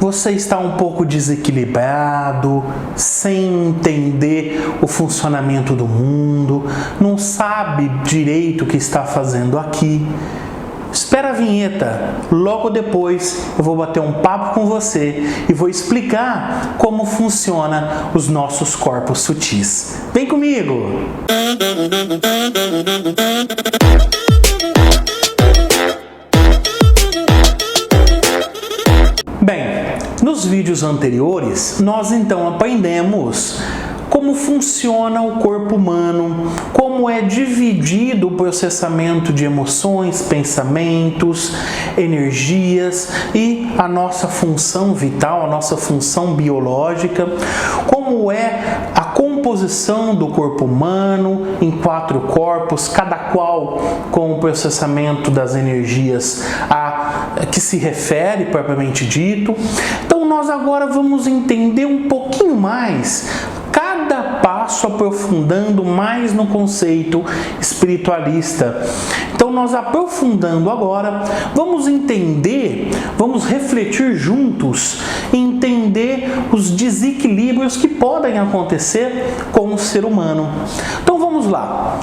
Você está um pouco desequilibrado, sem entender o funcionamento do mundo, não sabe direito o que está fazendo aqui. Espera a vinheta, logo depois eu vou bater um papo com você e vou explicar como funciona os nossos corpos sutis. Vem comigo! Bem, nos vídeos anteriores nós então aprendemos como funciona o corpo humano, como é dividido o processamento de emoções, pensamentos, energias e a nossa função vital, a nossa função biológica, como é a composição do corpo humano em 4 corpos, cada qual com o processamento das energias a que se refere propriamente dito. Então nós agora vamos entender um pouquinho mais cada passo aprofundando mais no conceito espiritualista. Então nós aprofundando agora, vamos entender, vamos refletir juntos, entender os desequilíbrios que podem acontecer com o ser humano. Então vamos lá.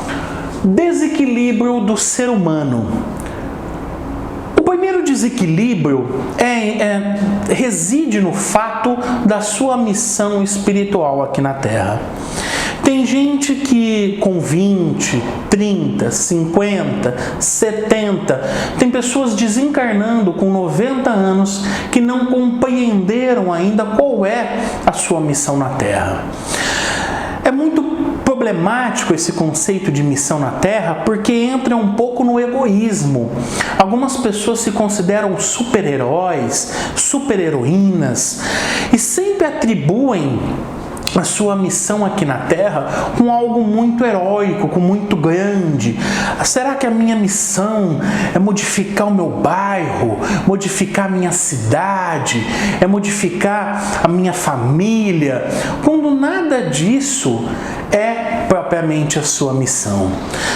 Desequilíbrio do ser humano. O primeiro desequilíbrio reside no fato da sua missão espiritual aqui na Terra. Tem gente que com 20, 30, 50, 70, tem pessoas desencarnando com 90 anos que não compreenderam ainda qual é a sua missão na Terra. É muito problemático esse conceito de missão na Terra porque entra um pouco no egoísmo. Algumas pessoas se consideram super-heróis, super-heroínas e sempre atribuem a sua missão aqui na Terra com algo muito heróico, com muito grande. Será que a minha missão é modificar o meu bairro, modificar a minha cidade, é modificar a minha família? Quando nada disso é propriamente a sua missão.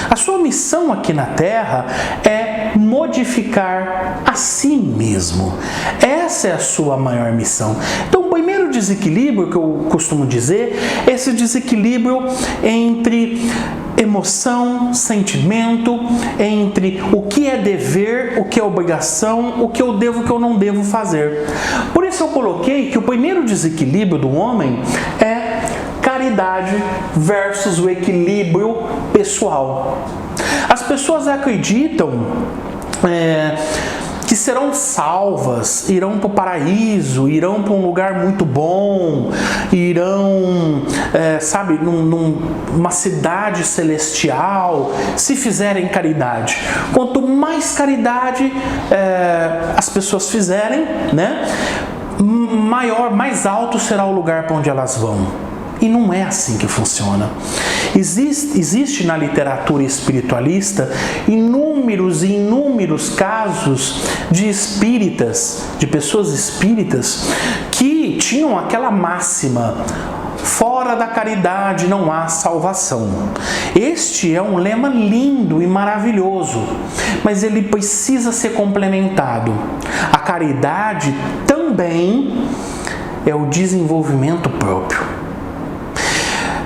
A sua missão aqui na Terra é modificar a si mesmo. Essa é a sua maior missão. Então, o primeiro desequilíbrio que eu costumo dizer é esse desequilíbrio entre emoção, sentimento, entre o que é dever, o que é obrigação, o que eu devo, o que eu não devo fazer. Por isso eu coloquei que o primeiro desequilíbrio do homem é caridade versus o equilíbrio pessoal. As pessoas acreditam que serão salvas, irão para o paraíso, irão para um lugar muito bom, irão, numa cidade celestial, se fizerem caridade. Quanto mais caridade as pessoas fizerem, né, mais alto será o lugar para onde elas vão. E não é assim que funciona. Existe na literatura espiritualista inúmeros casos de espíritas, de pessoas espíritas, que tinham aquela máxima: fora da caridade não há salvação. Este é um lema lindo e maravilhoso, mas ele precisa ser complementado. A caridade também é o desenvolvimento próprio.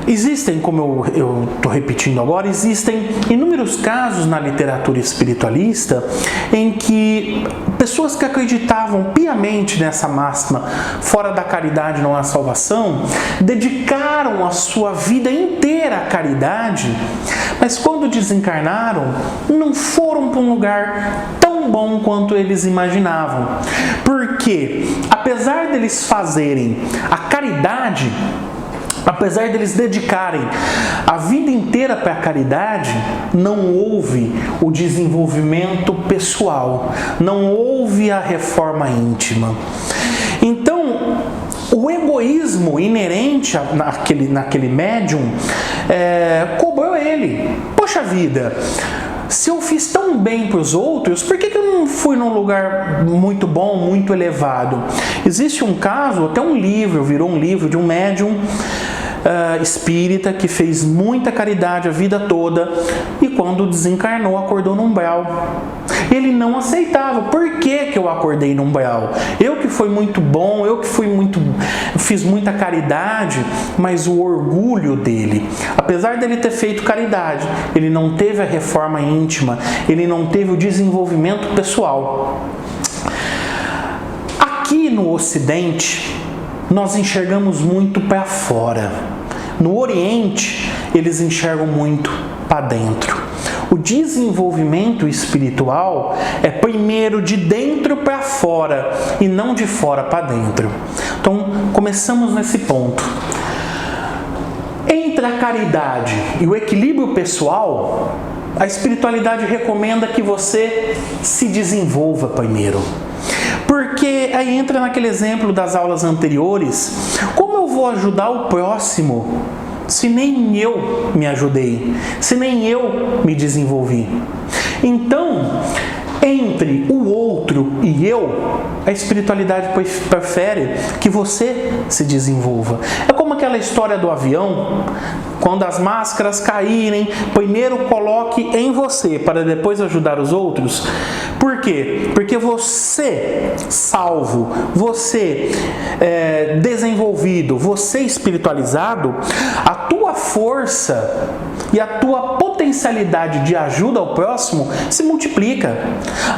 Existem, como eu estou repetindo agora, existem inúmeros casos na literatura espiritualista em que pessoas que acreditavam piamente nessa máxima, fora da caridade não há salvação, dedicaram a sua vida inteira à caridade, mas quando desencarnaram, não foram para um lugar tão bom quanto eles imaginavam. Porque, apesar deles fazerem a caridade, apesar deles dedicarem a vida inteira para a caridade, não houve o desenvolvimento pessoal, não houve a reforma íntima. Então, o egoísmo inerente naquele médium cobrou ele. Poxa vida, se eu fiz tão bem para os outros, por que eu não fui num lugar muito bom, muito elevado? Existe um caso, até um livro, virou um livro de um médium espírita que fez muita caridade a vida toda e quando desencarnou acordou no umbral. Ele não aceitava. Por que eu acordei no umbral? Eu que fui muito bom, fiz muita caridade, mas o orgulho dele, apesar dele ter feito caridade, ele não teve a reforma íntima, ele não teve o desenvolvimento pessoal. Aqui no Ocidente, nós enxergamos muito para fora. No Oriente, eles enxergam muito para dentro. O desenvolvimento espiritual é primeiro de dentro para fora e não de fora para dentro. Então, começamos nesse ponto. Entre a caridade e o equilíbrio pessoal, a espiritualidade recomenda que você se desenvolva primeiro. Porque aí entra naquele exemplo das aulas anteriores, como eu vou ajudar o próximo se nem eu me ajudei, se nem eu me desenvolvi? Então, entre o outro e eu, a espiritualidade prefere que você se desenvolva. É como aquela história do avião, quando as máscaras caírem, primeiro coloque em você, para depois ajudar os outros. Por quê? Porque você salvo, você desenvolvido, você espiritualizado, a tua força e a tua potencialidade de ajuda ao próximo se multiplica.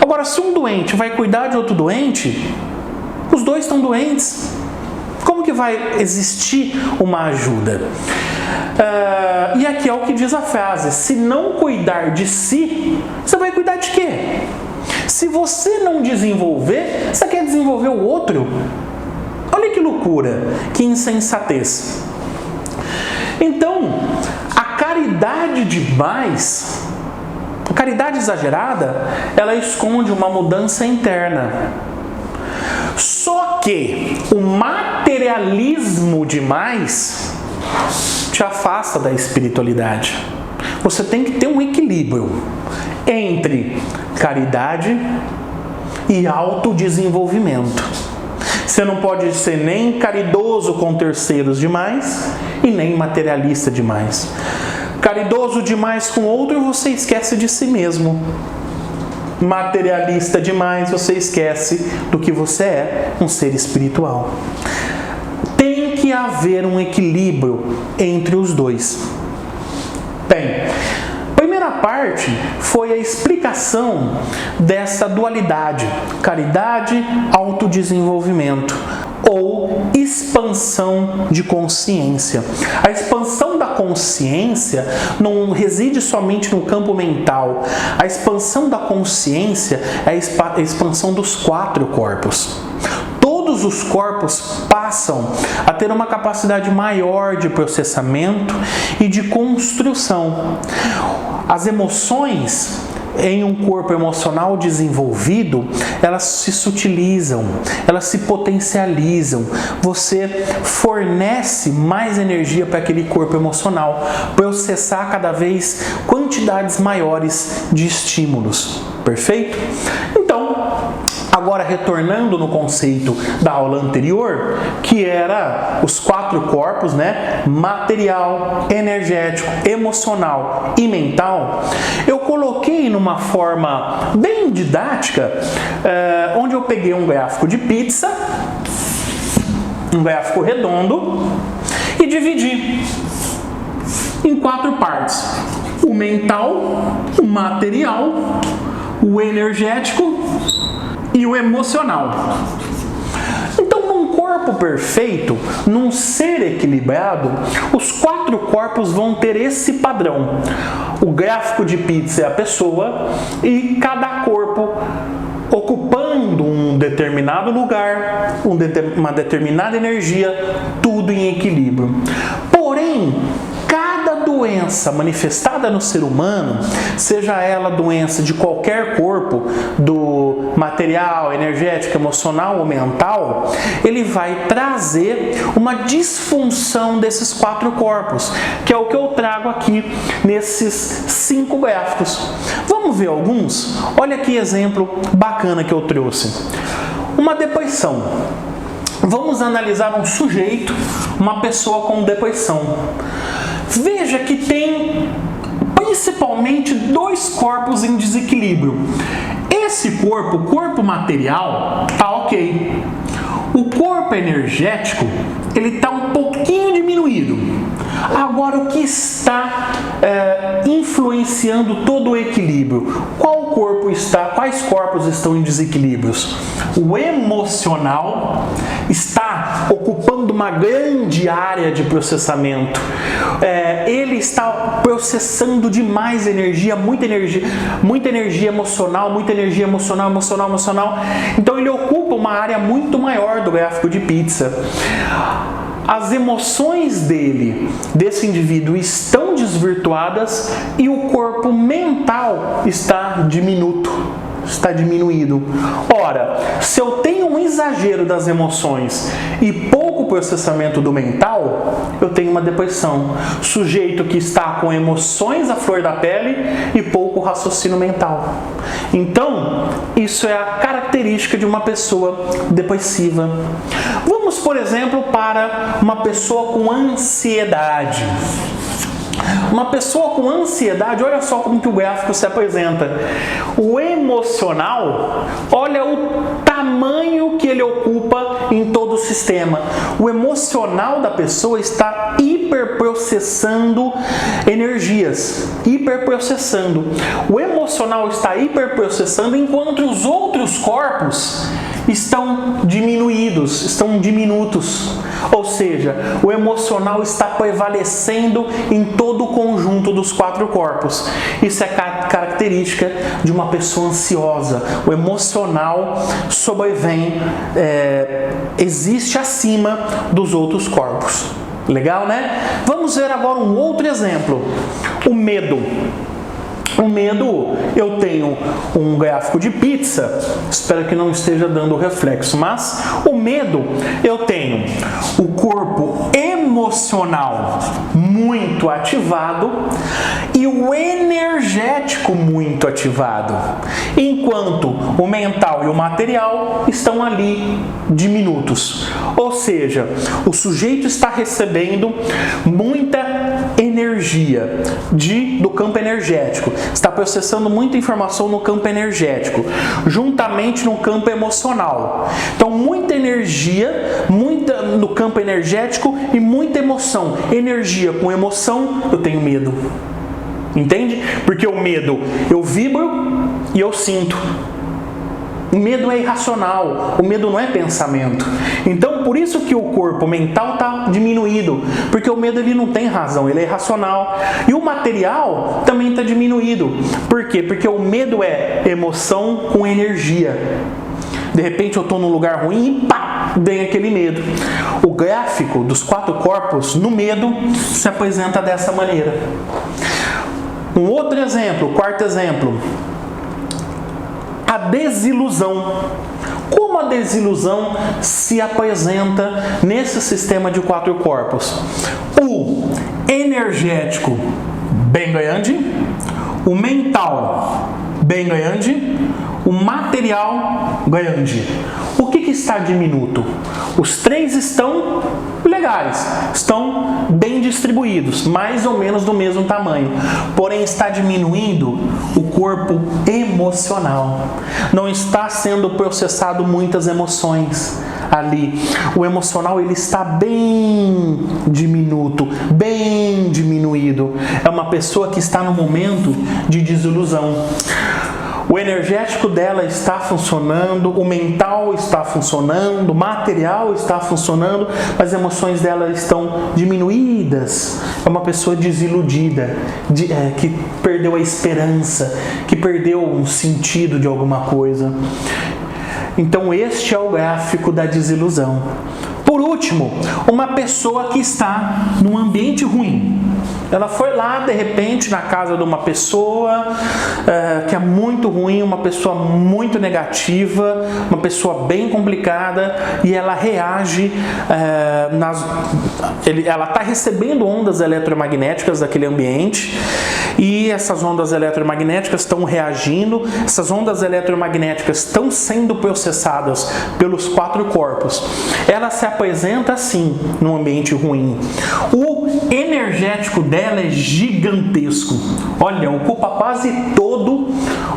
Agora, se um doente vai cuidar de outro doente, os dois estão doentes. Como que vai existir uma ajuda? E aqui é o que diz a frase: se não cuidar de si, você vai cuidar de quê? Se você não desenvolver, você quer desenvolver o outro? Olha que loucura, que insensatez. Então, a caridade demais, a caridade exagerada, ela esconde uma mudança interna. Só que o materialismo demais te afasta da espiritualidade. Você tem que ter um equilíbrio entre caridade e autodesenvolvimento. Você não pode ser nem caridoso com terceiros demais e nem materialista demais. Caridoso demais com outro, você esquece de si mesmo. Materialista demais, você esquece do que você é, um ser espiritual. Tem que haver um equilíbrio entre os dois. Bem, a primeira parte foi a explicação dessa dualidade, caridade, autodesenvolvimento ou expansão de consciência. A expansão da consciência não reside somente no campo mental. A expansão da consciência é a expansão dos 4 corpos. Todos os corpos passam a ter uma capacidade maior de processamento e de construção. As emoções em um corpo emocional desenvolvido, elas se sutilizam, elas se potencializam. Você fornece mais energia para aquele corpo emocional, processar cada vez quantidades maiores de estímulos. Perfeito? Então, agora retornando no conceito da aula anterior, que era os 4 corpos, né? Material, energético, emocional e mental, eu coloquei numa forma bem didática, onde eu peguei um gráfico de pizza, um gráfico redondo, e dividi em 4 partes: o mental, o material, o energético e o emocional. Então, num corpo perfeito, num ser equilibrado, os 4 corpos vão ter esse padrão. O gráfico de pizza é a pessoa e cada corpo ocupando um determinado lugar, uma determinada energia, tudo em equilíbrio. Porém, cada doença manifestada no ser humano, seja ela doença de qualquer corpo, do material, energético, emocional ou mental, ele vai trazer uma disfunção desses 4 corpos, que é o que eu trago aqui nesses 5 gráficos. Vamos ver alguns? Olha que exemplo bacana que eu trouxe. Uma depressão. Vamos analisar um sujeito, uma pessoa com depressão. Veja que tem principalmente 2 corpos em desequilíbrio. esse corpo, o corpo material, tá ok. O corpo energético, ele está um pouquinho diminuído. Agora, o que está influenciando todo o equilíbrio? Quais corpos estão em desequilíbrios? O emocional está ocupando uma grande área de processamento. Ele está processando demais energia, muita energia emocional, emocional. Então ele ocupa uma área muito maior do gráfico de pizza. As emoções desse indivíduo estão desvirtuadas e o corpo mental está diminuído. Ora, se eu tenho um exagero das emoções e pouco processamento do mental, eu tenho uma depressão. Sujeito que está com emoções à flor da pele e pouco raciocínio mental. Então, isso é a característica de uma pessoa depressiva. Vamos, por exemplo, para uma pessoa com ansiedade. Uma pessoa com ansiedade, olha só como que o gráfico se apresenta. O emocional, olha o tamanho que ele ocupa em todo o sistema. O emocional da pessoa está hiperprocessando energias. O emocional está hiperprocessando enquanto os outros corpos estão diminuídos, estão diminutos. Ou seja, o emocional está prevalecendo em todo o conjunto dos 4 corpos. Isso é característica de uma pessoa ansiosa. O emocional existe acima dos outros corpos. Legal, né? Vamos ver agora um outro exemplo. O medo. O medo, eu tenho um gráfico de pizza, espero que não esteja dando reflexo, mas o medo, eu tenho o corpo emocional muito ativado e o energético muito ativado, enquanto o mental e o material estão ali diminutos. Ou seja, o sujeito está recebendo muita energia do campo energético, está processando muita informação no campo energético, juntamente no campo emocional. Então, muita energia, no campo energético e muita emoção. Energia com emoção, eu tenho medo. Entende? Porque o medo, eu vibro e eu sinto. O medo é irracional, o medo não é pensamento. Então, por isso que o corpo mental está diminuído, porque o medo ele não tem razão, ele é irracional. E o material também está diminuído. Por quê? Porque o medo é emoção com energia. De repente eu estou num lugar ruim e pá, vem aquele medo. O gráfico dos 4 corpos no medo se apresenta dessa maneira. Um outro exemplo, 4º exemplo. A desilusão. Como a desilusão se apresenta nesse sistema de 4 corpos? O energético bem grande, o mental bem grande, o material grande. O que está diminuto? Os 3 estão legais, estão bem distribuídos, mais ou menos do mesmo tamanho. Porém, está diminuindo o corpo emocional. Não está sendo processado muitas emoções ali. O emocional ele está bem diminuto, bem diminuído. É uma pessoa que está no momento de desilusão. O energético dela está funcionando, o mental está funcionando, o material está funcionando, mas as emoções dela estão diminuídas. É uma pessoa desiludida, que perdeu a esperança, que perdeu um sentido de alguma coisa. Então este é o gráfico da desilusão. Por último, uma pessoa que está num ambiente ruim. Ela foi lá, de repente, na casa de uma pessoa que é muito ruim, uma pessoa muito negativa, uma pessoa bem complicada, e ela reage, ela está recebendo ondas eletromagnéticas daquele ambiente, e essas ondas eletromagnéticas estão reagindo, essas ondas eletromagnéticas estão sendo processadas pelos 4 corpos. Ela se apresenta assim no ambiente ruim. O energético dela é gigantesco. Olha, ocupa quase todo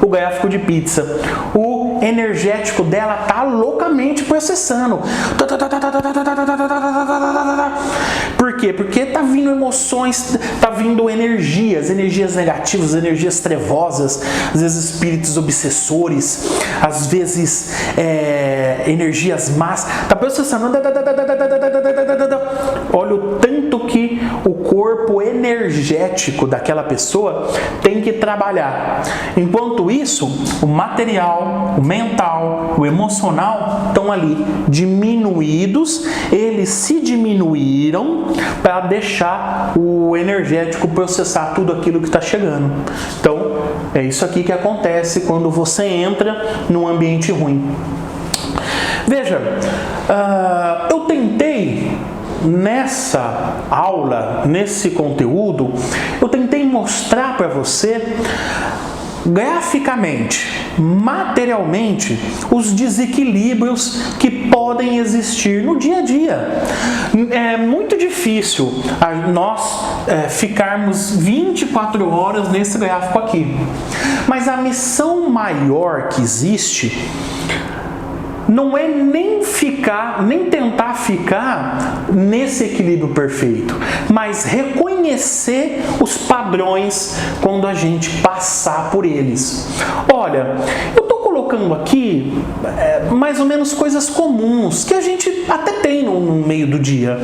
o gráfico de pizza. O energético dela tá loucamente processando. Por quê? Porque tá vindo emoções, tá vindo energias negativas, energias trevosas, às vezes espíritos obsessores, às vezes energias más. Tá processando. Olha o tanto que o corpo energético daquela pessoa tem que trabalhar. Enquanto isso, o material, o mental, o emocional estão ali diminuídos. Eles se diminuíram para deixar o energético processar tudo aquilo que está chegando. Então, é isso aqui que acontece quando você entra num ambiente ruim. Veja, eu tentei nessa aula, nesse conteúdo, eu tentei mostrar para você graficamente, materialmente, os desequilíbrios que podem existir no dia a dia. É muito difícil nós ficarmos 24 horas nesse gráfico aqui. Mas a missão maior que existe não é nem tentar ficar nesse equilíbrio perfeito, mas reconhecer os padrões quando a gente passar por eles. Olha, eu estou colocando aqui mais ou menos coisas comuns que a gente até tem no meio do dia.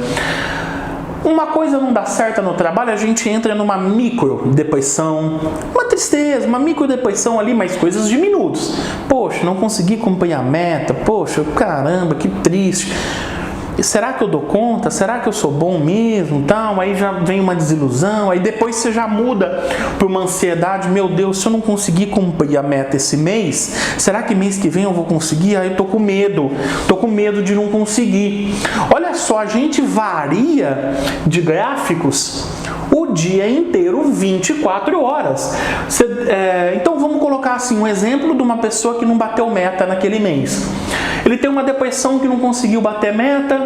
Uma coisa não dá certo no trabalho, a gente entra numa micro-depressão, uma tristeza, uma micro-depressão ali, mas coisas de minutos. Poxa, não consegui cumprir a meta, poxa, caramba, que triste. Será que eu dou conta? Será que eu sou bom mesmo? Tal? Aí já vem uma desilusão, aí depois você já muda para uma ansiedade. Meu Deus, se eu não conseguir cumprir a meta esse mês, será que mês que vem eu vou conseguir? Aí eu tô com medo de não conseguir. Olha só, a gente varia de gráficos o dia inteiro, 24 horas. Então vamos colocar assim um exemplo de uma pessoa que não bateu meta naquele mês. Ele tem uma depressão que não conseguiu bater meta,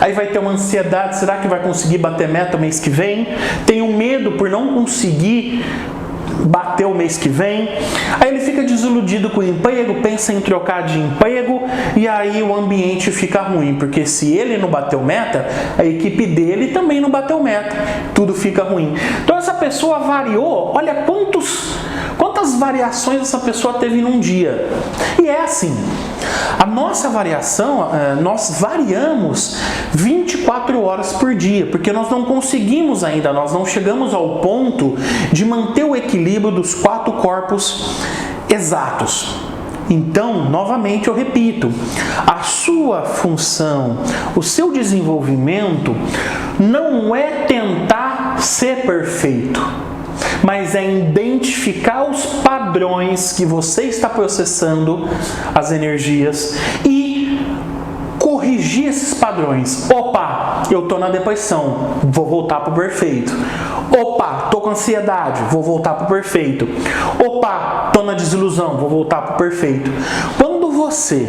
aí vai ter uma ansiedade, será que vai conseguir bater meta o mês que vem? Tem um medo por não conseguir bater o mês que vem, aí ele fica desiludido com o emprego, pensa em trocar de emprego, e aí o ambiente fica ruim, porque se ele não bateu meta, a equipe dele também não bateu meta, tudo fica ruim. Então essa pessoa variou, olha quantas variações essa pessoa teve num dia. E é assim, a nossa variação, nós variamos 24 horas por dia, porque nós não conseguimos ainda, nós não chegamos ao ponto de manter o equilíbrio dos 4 corpos exatos. Então, novamente eu repito, a sua função, o seu desenvolvimento não é tentar ser perfeito, mas é identificar os padrões que você está processando, as energias, e corrigir esses padrões. Opa, eu estou na depressão, vou voltar para o perfeito. Opa, estou com ansiedade, vou voltar para o perfeito. Opa, estou na desilusão, vou voltar para o perfeito. Quando você,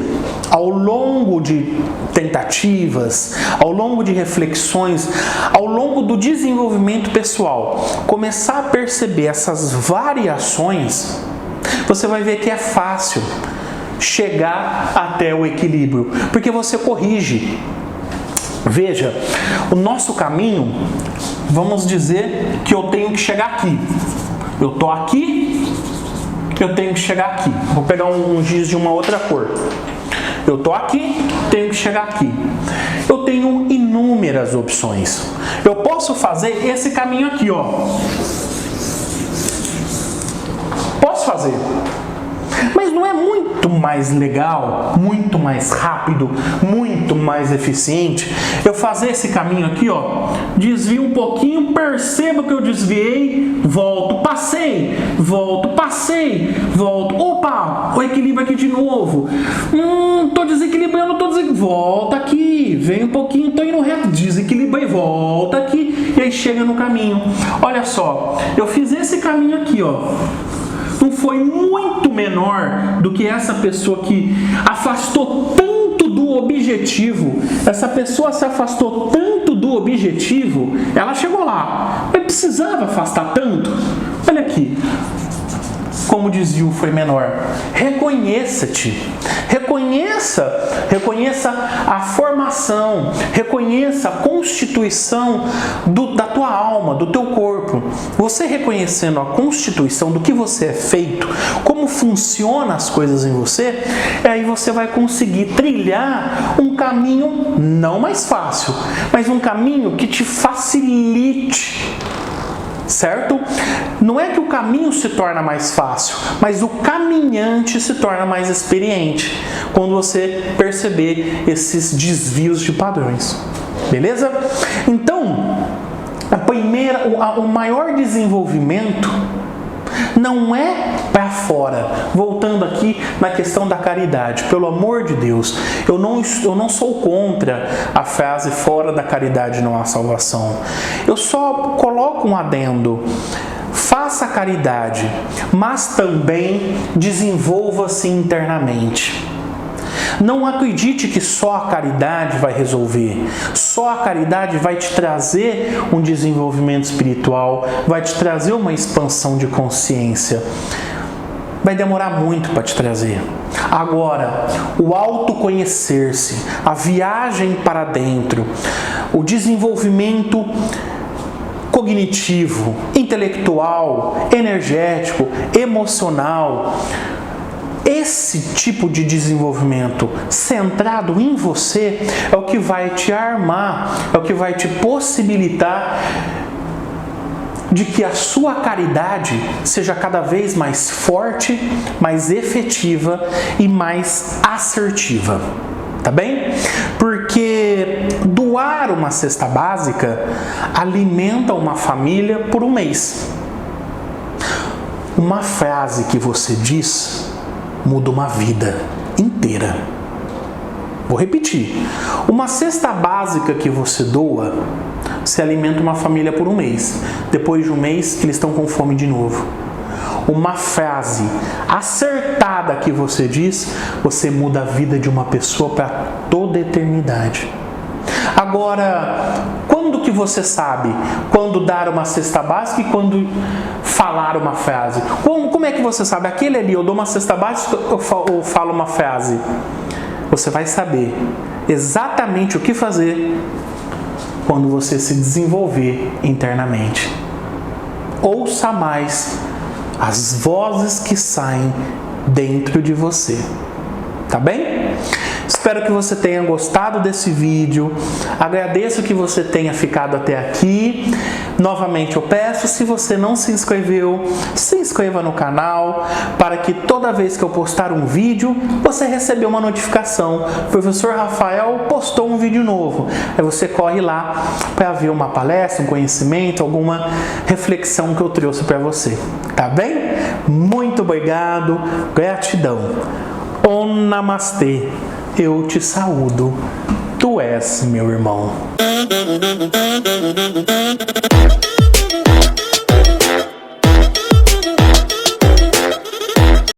ao longo de tentativas, ao longo de reflexões, ao longo do desenvolvimento pessoal, começar a perceber essas variações, você vai ver que é fácil chegar até o equilíbrio, porque você corrige. Veja, o nosso caminho, vamos dizer que eu tenho que chegar aqui. Eu tô aqui, eu tenho que chegar aqui. Vou pegar um giz de uma outra cor. Eu tô aqui, tenho que chegar aqui. Eu tenho inúmeras opções. Eu posso fazer esse caminho aqui, ó. Posso fazer. Mas não é muito mais legal, muito mais rápido, muito mais eficiente eu fazer esse caminho aqui, ó, desvio um pouquinho, percebo que eu desviei, volto, passei, volto, opa, o equilíbrio aqui de novo, tô desequilibrando, volta aqui, vem um pouquinho, tô indo reto, desequilibra e volta aqui, e aí aí chega no caminho. Olha só, eu fiz esse caminho aqui, ó. Não foi muito menor do que essa pessoa que afastou tanto do objetivo. Essa pessoa se afastou tanto do objetivo, ela chegou lá. Mas precisava afastar tanto? Olha aqui. Como o desvio foi menor. Reconheça-te. Reconheça a formação, reconheça a constituição da tua alma, do teu corpo. Você reconhecendo a constituição do que você é feito, como funcionam as coisas em você, aí você vai conseguir trilhar um caminho não mais fácil, mas um caminho que te facilite. Certo? Não é que o caminho se torna mais fácil, mas o caminhante se torna mais experiente quando você perceber esses desvios de padrões. Beleza? Então, o maior desenvolvimento não é para fora. Voltando aqui na questão da caridade, pelo amor de Deus, eu não sou contra a frase fora da caridade não há salvação. Eu só coloco um adendo. Faça a caridade, mas também desenvolva-se internamente. Não acredite que só a caridade vai resolver. Só a caridade vai te trazer um desenvolvimento espiritual, vai te trazer uma expansão de consciência. Vai demorar muito para te trazer. Agora, o autoconhecer-se, a viagem para dentro, o desenvolvimento cognitivo, intelectual, energético, emocional, esse tipo de desenvolvimento centrado em você é o que vai te armar, é o que vai te possibilitar de que a sua caridade seja cada vez mais forte, mais efetiva e mais assertiva. Tá bem? Porque doar uma cesta básica alimenta uma família por um mês. Uma frase que você diz muda uma vida inteira. Vou repetir. Uma cesta básica que você doa, você alimenta uma família por um mês. Depois de um mês, eles estão com fome de novo. Uma frase acertada que você diz, você muda a vida de uma pessoa para toda a eternidade. Agora, quando que você sabe quando dar uma cesta básica e quando falar uma frase? Como é que você sabe? Aquele ali, eu dou uma cesta básica ou falo uma frase? Você vai saber exatamente o que fazer quando você se desenvolver internamente. Ouça mais as vozes que saem dentro de você. Tá bem? Espero que você tenha gostado desse vídeo. Agradeço que você tenha ficado até aqui. Novamente eu peço, se você não se inscreveu, se inscreva no canal para que toda vez que eu postar um vídeo, você receba uma notificação. O professor Rafael postou um vídeo novo. Aí você corre lá para ver uma palestra, um conhecimento, alguma reflexão que eu trouxe para você. Tá bem? Muito obrigado. Gratidão. Om Namastê. Eu te saúdo, tu és meu irmão.